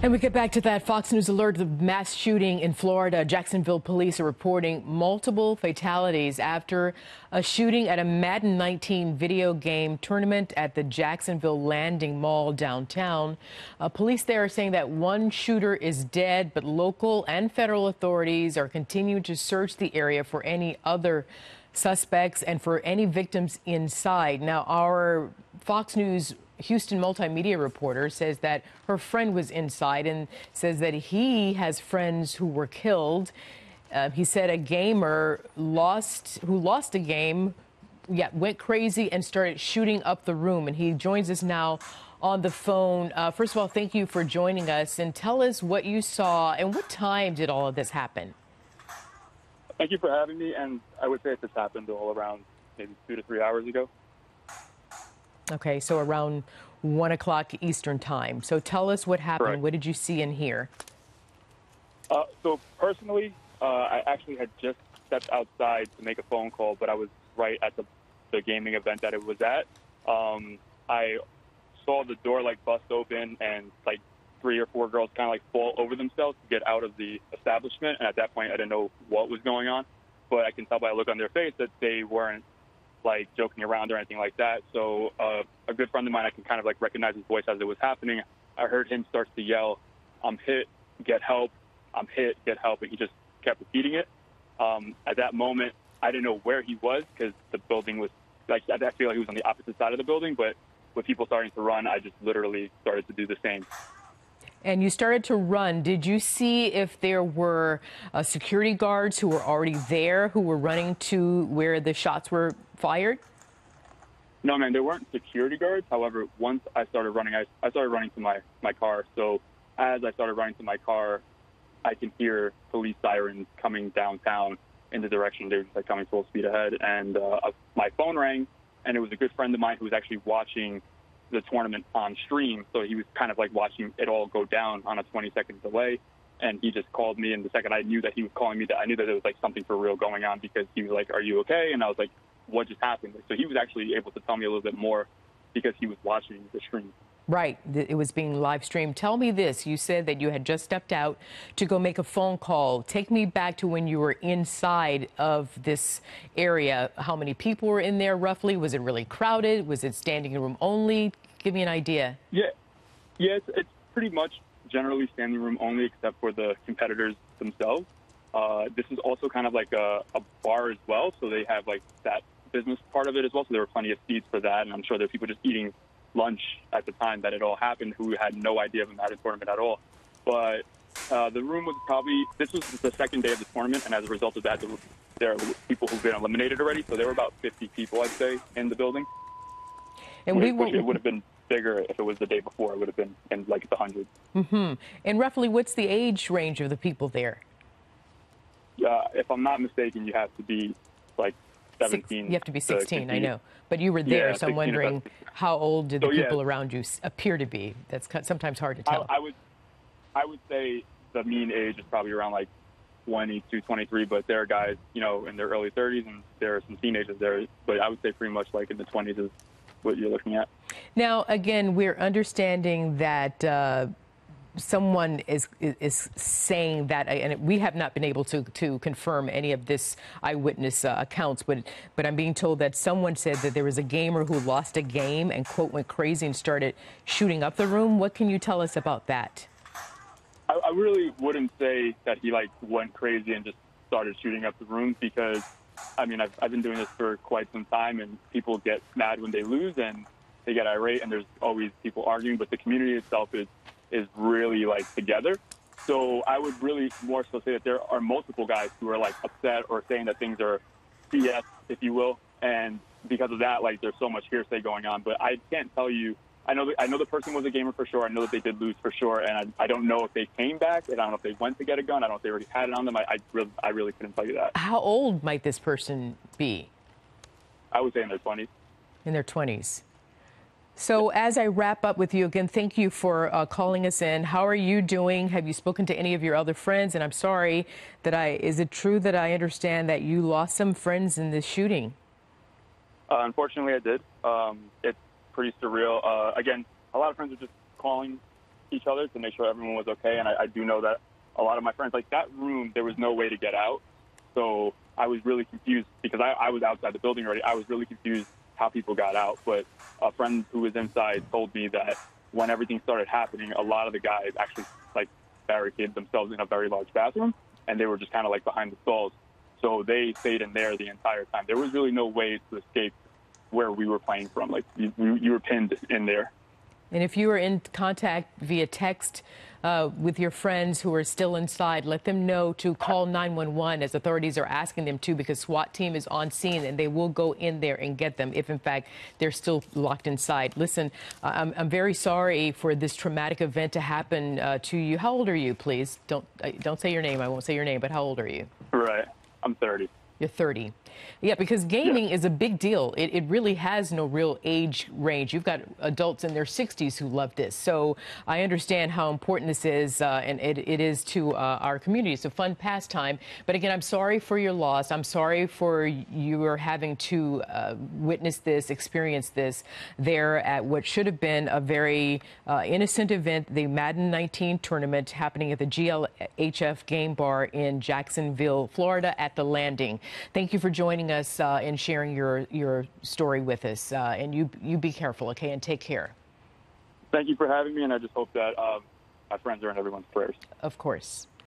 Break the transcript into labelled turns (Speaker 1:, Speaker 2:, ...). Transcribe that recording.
Speaker 1: And we get back to that Fox News alert, the mass shooting in Florida. Jacksonville police are reporting multiple fatalities after a shooting at a Madden 19 video game tournament at the Jacksonville Landing Mall downtown. Police there are saying that one shooter is dead, but local and federal authorities are continuing to search the area for any other suspects and for any victims inside. Now, our Fox News Houston multimedia reporter says that her friend was inside and says that he has friends who were killed. He said a gamer who lost a game, went crazy and started shooting up the room. And he joins us now on the phone. First of all, thank you for joining us, and tell us what you saw and what time did all of this happen?
Speaker 2: Thank you for having me. And I would say this happened all around maybe 2 to 3 hours ago.
Speaker 1: Okay, so around 1 o'clock Eastern time. So tell us what happened.
Speaker 2: Correct.
Speaker 1: What did you see and hear?
Speaker 2: So personally, I actually had just stepped outside to make a phone call, but I was right at the gaming event that it was at. I saw the door bust open and 3 or 4 girls kind of fall over themselves to get out of the establishment. And at that point, I didn't know what was going on, but I can tell by a look on their face that they weren't joking around or anything like that. So a good friend of mine, I can kind of recognize his voice as it was happening. I heard him start to yell, "I'm hit, get help, I'm hit, get help," and he just kept repeating it. At that moment, I didn't know where he was because the building was I feel like he was on the opposite side of the building, but with people starting to run, I just literally started to do the same.
Speaker 1: And you started to run. Did you see if there were security guards who were already there, who were running to where the shots were fired?
Speaker 2: No, man, there weren't security guards. However, once I started running, I started running to my car. So as I started running to my car, I can hear police sirens coming downtown in the direction they were coming full speed ahead. And my phone rang, and it was a good friend of mine who was actually watching the tournament on stream, so he was kind of watching it all go down on a 20-second delay, and he just called me. And the second I knew that he was calling me, that I knew that there was something for real going on, because he was like, "Are you okay?" And I was like, "What just happened?" So he was actually able to tell me a little bit more because he was watching the stream.
Speaker 1: Right, it was being live streamed. Tell me this, you said that you had just stepped out to go make a phone call. Take me back to when you were inside of this area. How many people were in there roughly? Was it really crowded? Was it standing room only? Give me an idea.
Speaker 2: Yeah, it's pretty much generally standing room only, except for the competitors themselves. This is also kind of a bar as well, so they have that business part of it as well. So there were plenty of seats for that, and I'm sure there were people just eating lunch at the time that it all happened who had no idea of a Madden tournament at all. But the room was this was the second day of the tournament, and as a result of that, there are people who've been eliminated already. So there were about 50 people, I'd say, in the building. And it would have been bigger if it was the day before. It would have been in the hundreds.
Speaker 1: Mm-hmm. And roughly, what's the age range of the people there?
Speaker 2: If I'm not mistaken, you have to be 17.
Speaker 1: You have to be 16, I know. But you were there,
Speaker 2: yeah,
Speaker 1: so I'm wondering how old did the people around you appear to be? That's sometimes hard to tell.
Speaker 2: I would say the mean age is probably around 22, 23, but there are guys, in their early 30s, and there are some teenagers there. But I would say pretty much in the 20s is what you're looking at.
Speaker 1: Now, again, we're understanding that someone is saying that, and we have not been able to confirm any of this eyewitness accounts, but I'm being told that someone said that there was a gamer who lost a game and, quote, went crazy and started shooting up the room. What can you tell us about that?
Speaker 2: I really wouldn't say that he went crazy and just started shooting up the room, because I've been doing this for quite some time, and people get mad when they lose and they get irate, and there's always people arguing, but the community itself is really together. So I would really more so say that there are multiple guys who are upset or saying that things are BS, if you will, and because of that, there's so much hearsay going on. But I can't tell you. I know the person was a gamer for sure. I know that they did lose for sure, and I don't know if they came back, and I don't know if they went to get a gun. I don't know if they already had it on them. I really couldn't tell you that.
Speaker 1: How old might this person be?
Speaker 2: I would say in their 20s.
Speaker 1: In their 20s. So as I wrap up with you again, thank you for calling us in. How are you doing? Have you spoken to any of your other friends? And I'm sorry is it true that I understand that you lost some friends in this shooting?
Speaker 2: Unfortunately, I did. It's pretty surreal. Again, a lot of friends are just calling, each other to make sure everyone was okay. And I do know that a lot of my friends, like that room, there was no way to get out. So I was really confused because I was outside the building already. I was really confused how people got out. But a friend who was inside told me that when everything started happening, a lot of the guys actually like barricaded themselves in a very large bathroom, and they were just kind of like behind the stalls. So they stayed in there the entire time. There was really no way to escape where we were playing from. Like you were pinned in there.
Speaker 1: And if you are in contact via text with your friends who are still inside, let them know to call 911 as authorities are asking them to, because SWAT team is on scene and they will go in there and get them if, in fact, they're still locked inside. Listen, I'm very sorry for this traumatic event to happen to you. How old are you, please? Don't say your name. I won't say your name, but how old are you?
Speaker 2: Right. I'm 30.
Speaker 1: You're 30. Yeah, because gaming is a big deal. It really has no real age range. You've got adults in their 60s who love this. So I understand how important this is, and it is to our community. It's a fun pastime. But again, I'm sorry for your loss. I'm sorry for you are having to witness this, experience this there at what should have been a very innocent event, the Madden 19 tournament happening at the GLHF Game Bar in Jacksonville, Florida at the Landing. Thank you for joining us and sharing your story with us. And you be careful, okay, and take care.
Speaker 2: Thank you for having me, and I just hope that my friends are in everyone's prayers.
Speaker 1: Of course.